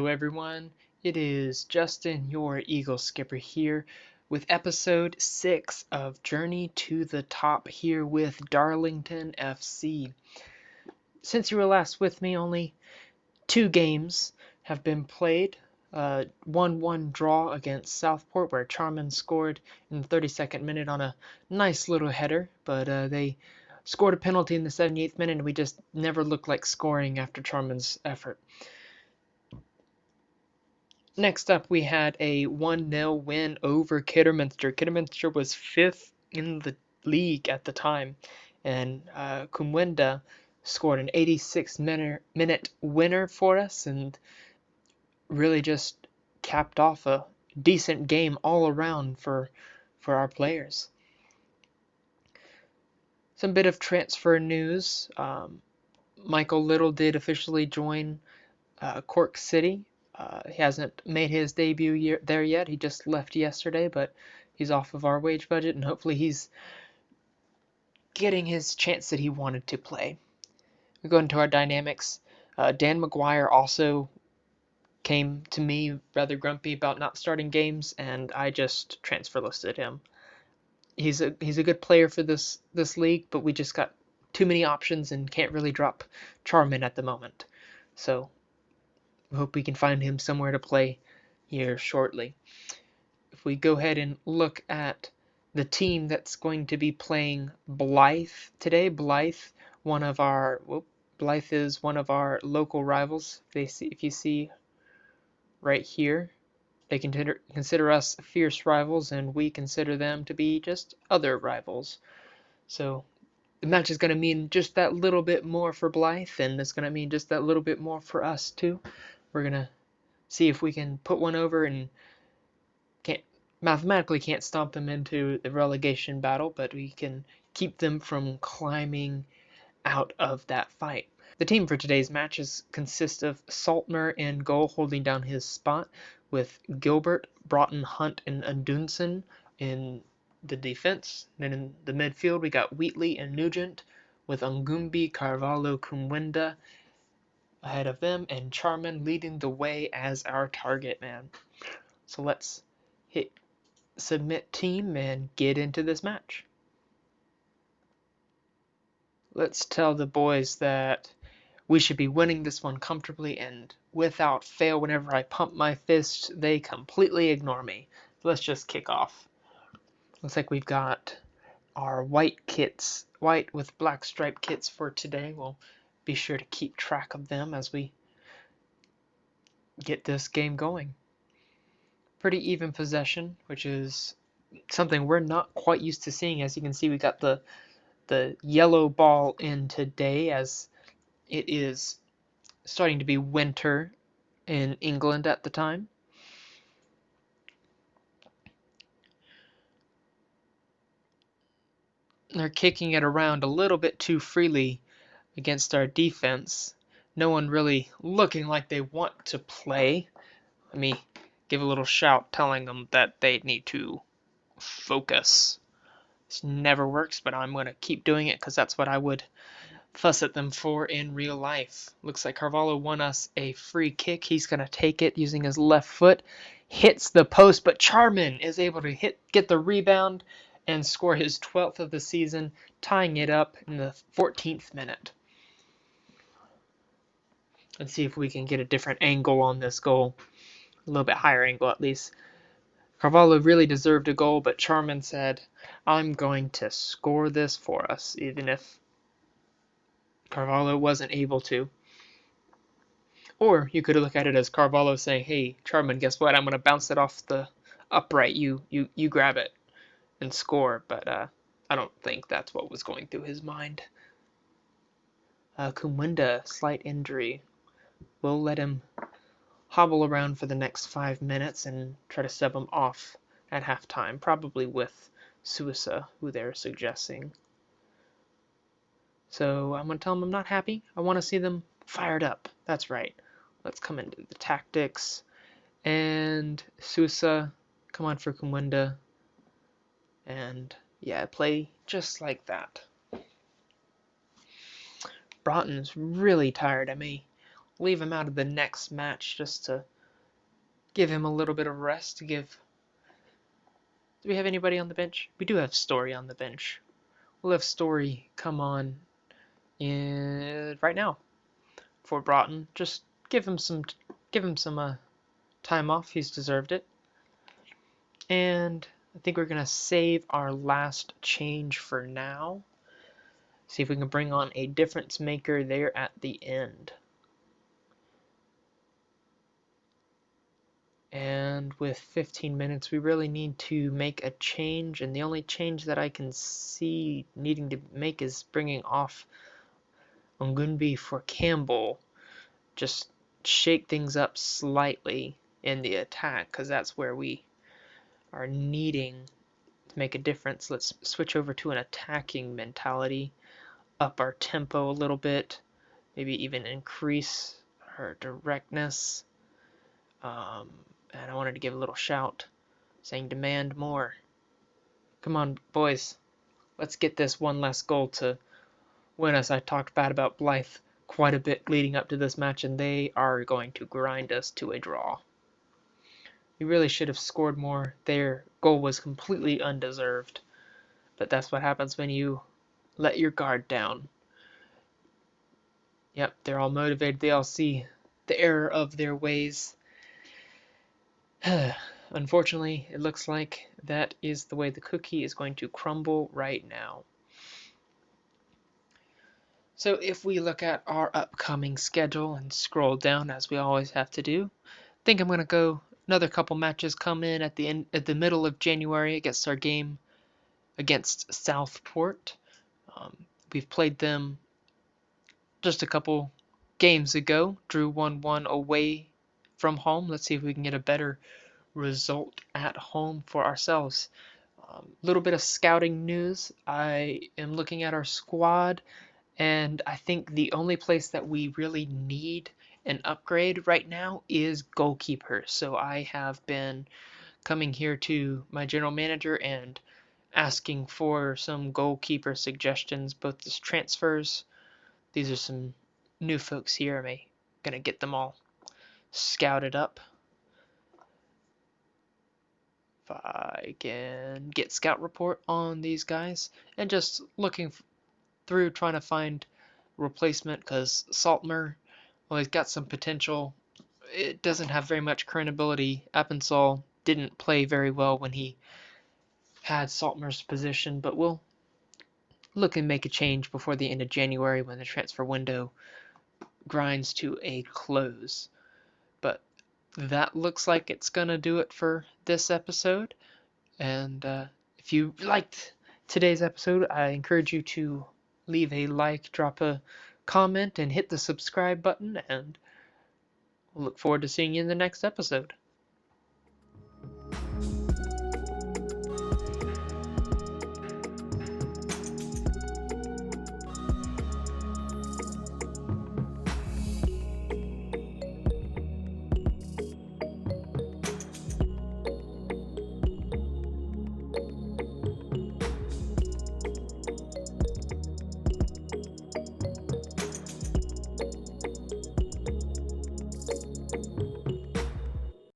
everyone. It is Justin, your Eagle Skipper here with episode 6 of Journey to the Top here with Darlington FC. Since you were last with me, only 2 games have been played. 1-1 draw against Southport where Charman scored in the 32nd minute on a nice little header, but they scored a penalty in the 78th minute and we just never looked like scoring after Charman's effort. Next up, we had a 1-0 win over Kidderminster. Kidderminster was 5th in the league at the time, and Kumwenda scored an 86-minute winner for us and really just capped off a decent game all around for our players. Some bit of transfer news. Michael Little did officially join Cork City. He hasn't made his debut there yet. He just left yesterday, but he's off of our wage budget, and hopefully he's getting his chance that he wanted to play. We go into our dynamics. Dan McGuire also came to me rather grumpy about not starting games, and I just transfer listed him. He's a good player for this league, but we just got too many options and can't really drop Charman at the moment. So we hope we can find him somewhere to play here shortly. If we go ahead and look at the team that's going to be playing Blyth today, Blyth is one of our local rivals. If you see right here, they consider us fierce rivals, and we consider them to be just other rivals. So the match is going to mean just that little bit more for Blyth, and it's going to mean just that little bit more for us too. We're going to see if we can put one over and mathematically can't stomp them into the relegation battle, but we can keep them from climbing out of that fight. The team for today's matches consists of Saltmer in goal holding down his spot, with Gilbert, Broughton, Hunt, and Adunson in the defense. Then in the midfield we got Wheatley and Nugent, with Ngumbi, Carvalho, Kumwenda ahead of them, and Charman leading the way as our target man. So let's hit submit team and get into this match. Let's tell the boys that we should be winning this one comfortably and without fail. Whenever I pump my fist, they completely ignore me. Let's just kick off. Looks like we've got our white kits, white with black striped kits for today. We'll be sure to keep track of them as we get this game going. Pretty even possession, which is something we're not quite used to seeing. As you can see, we got the yellow ball in today, as it is starting to be winter in England at the time. They're kicking it around a little bit too freely against our defense. No one really looking like they want to play. Let me give a little shout telling them that they need to focus. This never works, but I'm going to keep doing it because that's what I would fuss at them for in real life. Looks like Carvalho won us a free kick. He's going to take it using his left foot. Hits the post, but Charman is able to get the rebound and score his 12th of the season, tying it up in the 14th minute. Let's see if we can get a different angle on this goal. A little bit higher angle at least. Carvalho really deserved a goal, but Charman said, I'm going to score this for us, even if Carvalho wasn't able to. Or you could look at it as Carvalho saying, hey, Charman, guess what? I'm going to bounce it off the upright. You grab it and score. But I don't think that's what was going through his mind. Kumwenda, slight injury. We'll let him hobble around for the next 5 minutes and try to sub him off at halftime, probably with Suissa, who they're suggesting. So I'm going to tell them I'm not happy. I want to see them fired up. That's right. Let's come into the tactics. And Suissa, come on for Kumwenda. And yeah, play just like that. Broughton's really tired. I may leave him out of the next match just to give him a little bit of rest. Do we have anybody on the bench? We do have Story on the bench. We'll have Story come on right now for Broughton. Just give him some time off. He's deserved it. And I think we're gonna save our last change for now. See if we can bring on a difference maker there at the end. And with 15 minutes, we really need to make a change, and the only change that I can see needing to make is bringing off Ongunbi for Campbell. Just shake things up slightly in the attack, because that's where we are needing to make a difference. Let's switch over to an attacking mentality, up our tempo a little bit, maybe even increase our directness. And I wanted to give a little shout saying demand more. Come on, boys. Let's get this one last goal to win us. I talked bad about Blyth quite a bit leading up to this match, and they are going to grind us to a draw. We really should have scored more. Their goal was completely undeserved, but that's what happens when you let your guard down. Yep, they're all motivated. They all see the error of their ways. Unfortunately, it looks like that is the way the cookie is going to crumble right now. So if we look at our upcoming schedule and scroll down as we always have to do, I think I'm going to go another couple matches come in at the middle of January against our game against Southport. We've played them just a couple games ago, drew 1-1 away from home. Let's see if we can get a better result at home for ourselves. Little bit of scouting news. I am looking at our squad, and I think the only place that we really need an upgrade right now is goalkeeper. So I have been coming here to my general manager and asking for some goalkeeper suggestions, both as transfers. These are some new folks here. I'm gonna get them all scouted up. If I can get scout report on these guys, and just looking through trying to find replacement, because Saltmer, well, he's got some potential. It doesn't have very much current ability. Appensall didn't play very well when he had Saltmer's position, but we'll look and make a change before the end of January when the transfer window grinds to a close. But that looks like it's gonna do it for this episode. And if you liked today's episode, I encourage you to leave a like, drop a comment, and hit the subscribe button. And we'll look forward to seeing you in the next episode.